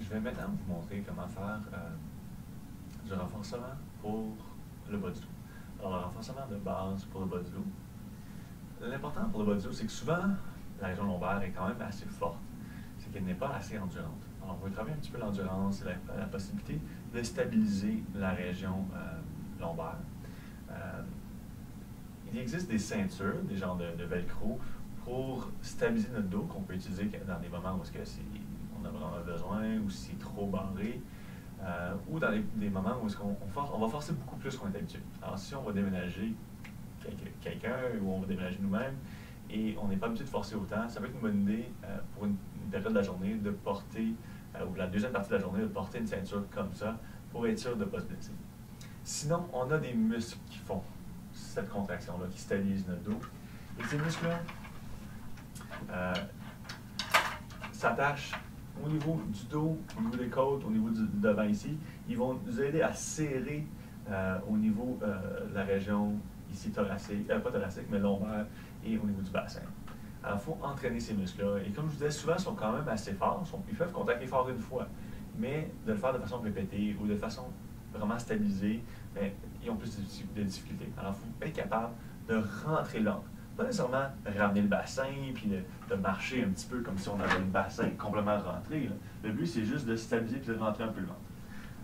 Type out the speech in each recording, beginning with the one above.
Je vais maintenant vous montrer comment faire du renforcement pour le bas du dos. Alors, le renforcement de base pour le bas du dos. L'important pour le bas du dos, c'est que souvent, la région lombaire est quand même assez forte. C'est qu'elle n'est pas assez endurante. Alors, on va travailler un petit peu l'endurance et la possibilité de stabiliser la région lombaire. Il existe des ceintures, des genres de velcro, pour stabiliser notre dos qu'on peut utiliser dans des moments où on a vraiment besoin, ou si c'est trop barré, ou dans des moments où on va forcer beaucoup plus qu'on est habitué. Alors si on va déménager quelqu'un ou on va déménager nous-mêmes et on n'est pas habitué de forcer autant, ça peut être une bonne idée pour une période de la journée de porter, ou la deuxième partie de la journée, de porter une ceinture comme ça pour être sûr de ne pas se blesser. Sinon, on a des muscles qui font cette contraction-là, qui stabilisent notre dos. Et ces muscles-là s'attachent au niveau du dos, au niveau des côtes, au niveau du devant ici. Ils vont nous aider à serrer au niveau de la région ici thoracique, pas thoracique, mais lombaire et au niveau du bassin. Alors, il faut entraîner ces muscles-là. Et comme je vous disais, souvent, ils sont quand même assez forts. Ils peuvent contracter fort une fois, mais de le faire de façon répétée ou de façon vraiment stabilisée, bien, ils ont plus de difficultés. Alors, il faut être capable de rentrer l'encre. Pas nécessairement ramener le bassin puis de marcher un petit peu comme si on avait le bassin complètement rentré. Là. Le but, c'est juste de stabiliser puis de rentrer un peu le ventre.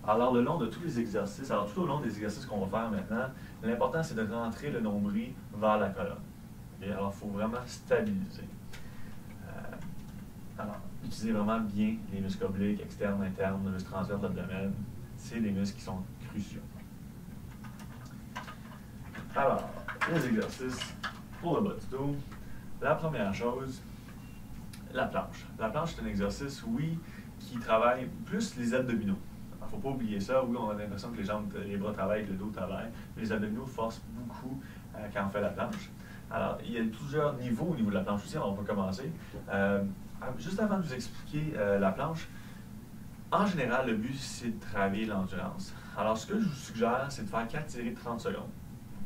Alors, le long de tous les exercices, tout au long des exercices qu'on va faire maintenant, l'important, c'est de rentrer le nombril vers la colonne. Okay? Alors, il faut vraiment stabiliser. Alors, utilisez vraiment bien les muscles obliques, externes, internes, le muscle transverse de l'abdomen. C'est des muscles qui sont cruciaux. Alors, les exercices pour le bas du dos. La première chose, la planche. La planche, c'est un exercice, oui, qui travaille plus les abdominaux. Il ne faut pas oublier ça. Oui, on a l'impression que les bras travaillent, que le dos travaille, mais les abdominaux forcent beaucoup quand on fait la planche. Alors, il y a plusieurs niveaux au niveau de la planche aussi. Alors, on peut commencer. Juste avant de vous expliquer la planche, en général, le but, c'est de travailler l'endurance. Alors, ce que je vous suggère, c'est de faire 4 séries de 30 secondes.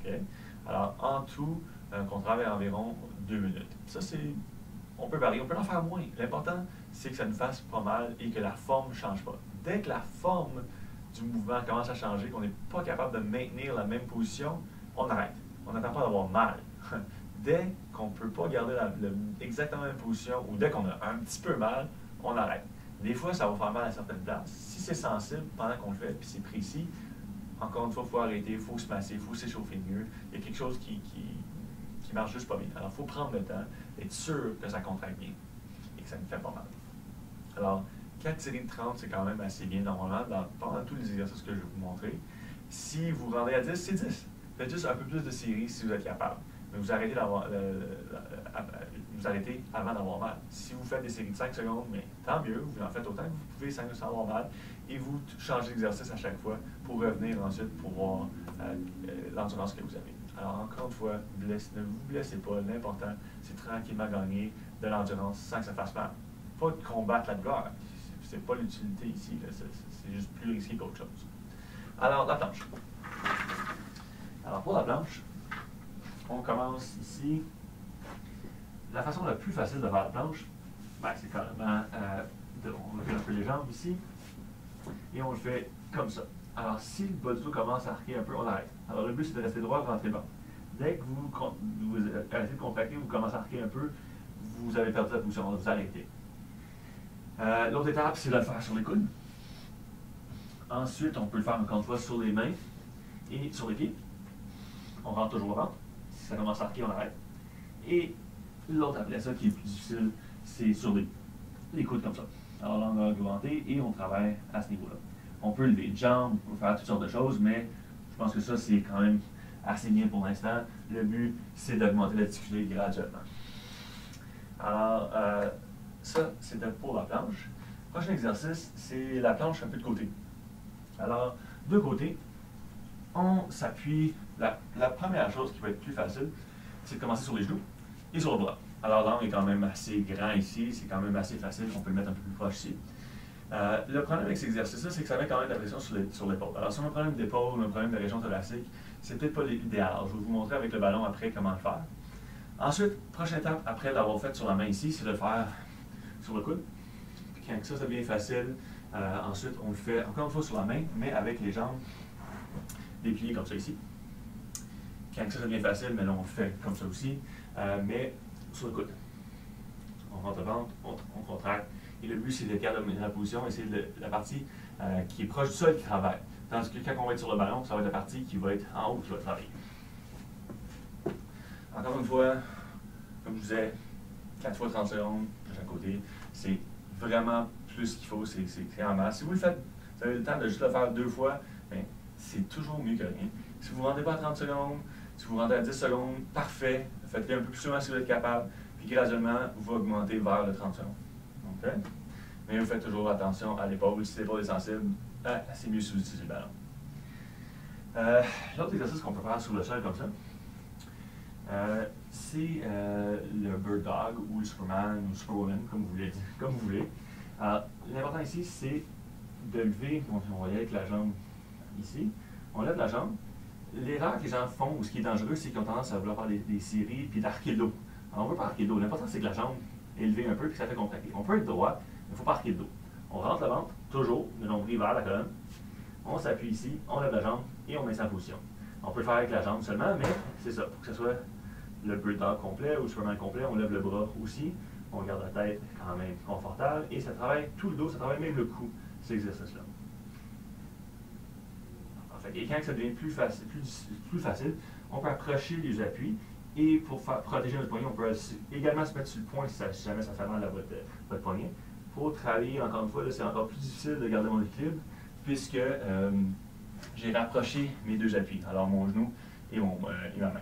Okay? Alors, en tout, qu'on travaille environ 2 minutes. Ça, on peut varier, on peut en faire moins. L'important, c'est que ça nous fasse pas mal et que la forme ne change pas. Dès que la forme du mouvement commence à changer, qu'on n'est pas capable de maintenir la même position, on arrête. On n'attend pas d'avoir mal. Dès qu'on ne peut pas garder exactement la même position ou dès qu'on a un petit peu mal, on arrête. Des fois, ça va faire mal à certaines places. Si c'est sensible pendant qu'on le fait, puis c'est précis, encore une fois, il faut arrêter, il faut se masser, il faut s'échauffer mieux. Il y a quelque chose qui marche juste pas bien. Alors, il faut prendre le temps, être sûr que ça contracte bien et que ça nous fait pas mal. Alors, 4 séries de 30, c'est quand même assez bien normalement pendant tous les exercices que je vais vous montrer. Si vous rendez à 10, c'est 10. Faites juste un peu plus de séries si vous êtes capable. Mais vous arrêtez avant d'avoir mal. Si vous faites des séries de 5 secondes, mais tant mieux, vous en faites autant que vous pouvez sans avoir mal et vous changez d'exercice à chaque fois pour revenir ensuite pour voir l'endurance que vous avez. Alors, encore une fois, ne vous blessez pas. L'important, c'est tranquillement gagner de l'endurance sans que ça fasse mal. Pas de combattre la douleur. C'est pas l'utilité ici. C'est juste plus risqué qu'autre chose. Alors, la planche. Alors, pour la planche, on commence ici. La façon la plus facile de faire la planche, c'est carrément on lève un peu les jambes ici et on le fait comme ça. Alors, si le bas du dos commence à arquer un peu, on arrête. Alors, le but, c'est de rester droit, rentrer bas. Dès que vous arrêtez de contracter, vous commencez à arquer un peu, vous avez perdu la position, vous arrêtez. L'autre étape, c'est de le faire sur les coudes. Ensuite, on peut le faire encore une fois sur les mains et sur les pieds. On rentre toujours au ventre. Si ça commence à arquer, on arrête. Et l'autre après ça, qui est plus difficile, c'est sur les coudes comme ça. Alors, longueur augmentée et on travaille à ce niveau-là. On peut lever une jambe, on peut faire toutes sortes de choses, mais je pense que ça, c'est quand même assez bien pour l'instant. Le but, c'est d'augmenter la difficulté graduellement. Alors, ça, c'était pour la planche. Prochain exercice, c'est la planche un peu de côté. Alors, de côté, on s'appuie. La première chose qui va être plus facile, c'est de commencer sur les genoux et sur le bras. Alors, l'angle est quand même assez grand ici, c'est quand même assez facile, on peut le mettre un peu plus proche ici. Le problème avec cet exercice-là, c'est que ça met quand même de la pression sur l'épaule. Alors, si on a un problème d'épaule, un problème de région thoracique, c'est peut-être pas l'idéal. Alors, je vais vous montrer avec le ballon après comment le faire. Ensuite, prochaine étape, après l'avoir fait sur la main ici, c'est de le faire sur le coude, Quand ça devient facile, ensuite, on le fait encore une fois sur la main, mais avec les jambes dépliées comme ça ici. Quand ça devient facile, mais là, on le fait comme ça aussi, mais sur le coude. On rentre le ventre, on contracte. Et le but, c'est de garder la position et c'est la partie qui est proche du sol qui travaille. Tandis que quand on va être sur le ballon, ça va être la partie qui va être en haut qui va travailler. Encore une fois, comme je disais, 4 fois 30 secondes de chaque côté, c'est vraiment plus qu'il faut, c'est clairement. Si vous le faites, vous avez le temps de juste le faire 2 fois, bien, c'est toujours mieux que rien. Si vous ne vous rendez pas à 30 secondes, si vous vous rendez à 10 secondes, parfait, faites-le un peu plus souvent si vous êtes capable, puis graduellement, vous augmentez vers le 30 secondes. Okay? Mais vous faites toujours attention à l'épaule. Si l'épaule est sensible, c'est mieux si vous utilisez le ballon. L'autre exercice qu'on peut faire sur le sol comme ça, c'est le Bird Dog ou le Superman ou le Superwoman, comme vous voulez. Alors, l'important ici, c'est de lever, on va y aller avec la jambe ici. On lève la jambe. L'erreur que les gens font, ou ce qui est dangereux, c'est qu'ils ont tendance à vouloir faire des séries puis d'arquer le dos. Alors, on ne veut pas arquer le dos. L'important, c'est que la jambe est levée un peu puis ça fait contracter. On peut être droit, mais il ne faut pas arquer le dos. On rentre le ventre, toujours, le nombril vers la colonne. On s'appuie ici, on lève la jambe et on met ça en position. On peut le faire avec la jambe seulement, mais c'est ça. Pour que ce soit le Bird Dog complet ou le Superman complet, on lève le bras aussi. On garde la tête quand même confortable et ça travaille tout le dos, ça travaille même le cou, cet exercice-là. Et quand ça devient plus facile, on peut approcher les appuis et pour protéger notre poignet, on peut également se mettre sur le poing si jamais ça fait mal à votre poignet. Pour travailler, encore une fois, c'est encore plus difficile de garder mon équilibre puisque j'ai rapproché mes 2 appuis, alors mon genou et ma main.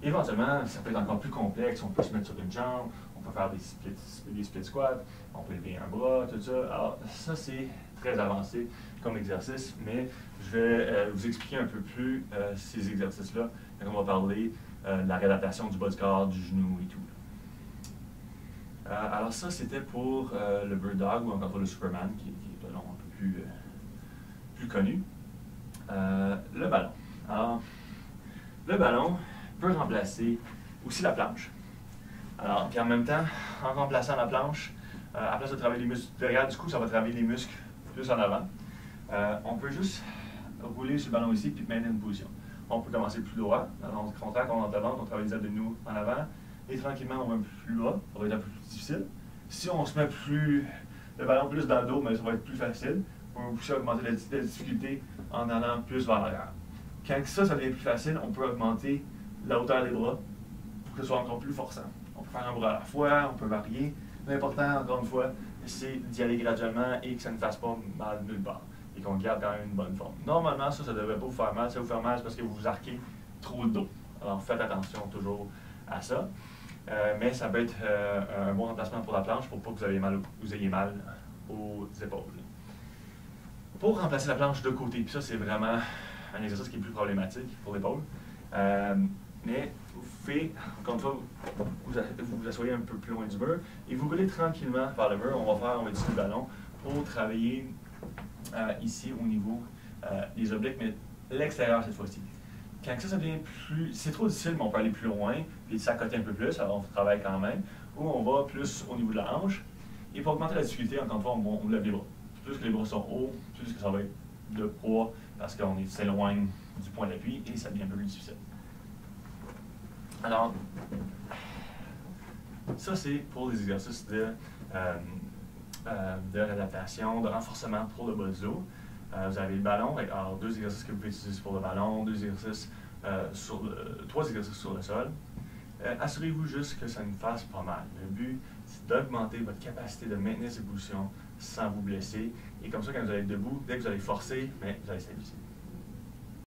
Éventuellement, ça peut être encore plus complexe, on peut se mettre sur une jambe, on peut faire des split squats, on peut lever un bras, tout ça. Alors ça, c'est très avancé comme exercice, mais je vais vous expliquer un peu plus ces exercices-là quand on va parler de la réadaptation du bas du corps, du genou et tout. Alors ça, c'était pour le Bird Dog ou encore le Superman, qui est un nom un peu plus connu. Le ballon. Alors, le ballon peut remplacer aussi la planche. Alors, puis en même temps, en remplaçant la planche, à place de travailler les muscles derrière, du coup, ça va travailler les muscles plus en avant. On peut juste rouler sur le ballon ici puis maintenir une position. On peut commencer plus droit. Alors, on se contracte, on rentre devant, on travaille les abdos de nous en avant. Et tranquillement, on va un peu plus bas. Ça va être un peu plus difficile. Si on se met le ballon plus dans le dos, mais ça va être plus facile. On peut aussi augmenter la difficulté en allant plus vers l'arrière. Quand ça devient plus facile, on peut augmenter la hauteur des bras pour que ce soit encore plus forçant. On peut faire un bras à la fois, on peut varier. L'important, encore une fois, c'est d'y aller graduellement et que ça ne fasse pas mal nulle part et qu'on garde quand même une bonne forme. Normalement, ça ne devrait pas vous faire mal. Ça vous faire mal, c'est parce que vous vous arquez trop le dos. Alors, faites attention toujours à ça. Mais ça peut être un bon remplacement pour la planche pour pas que vous ayez mal aux épaules. Pour remplacer la planche de côté, puis ça, c'est vraiment un exercice qui est plus problématique pour l'épaule. Mais vous pouvez, encore une fois, vous asseyez un peu plus loin du mur et vous roulez tranquillement vers le mur. On va utiliser le ballon pour travailler ici au niveau des obliques, mais l'extérieur cette fois-ci. Quand ça devient c'est trop difficile, mais on peut aller plus loin, puis s'accoter un peu plus, alors on travaille quand même, ou on va plus au niveau de la hanche. Et pour augmenter la difficulté, encore une fois, on lève les bras. Plus que les bras sont hauts, plus que ça va être de poids, parce qu'on s'éloigne du point d'appui et ça devient un peu plus difficile. Alors, ça c'est pour les exercices de réadaptation, de renforcement pour le bas du dos. Vous avez le ballon, alors 2 exercices que vous pouvez utiliser pour le ballon, 3 exercices sur le sol. Assurez-vous juste que ça ne fasse pas mal. Le but, c'est d'augmenter votre capacité de maintenir ces positions sans vous blesser. Et comme ça, quand vous allez être debout, dès que vous allez forcer, vous allez stabiliser.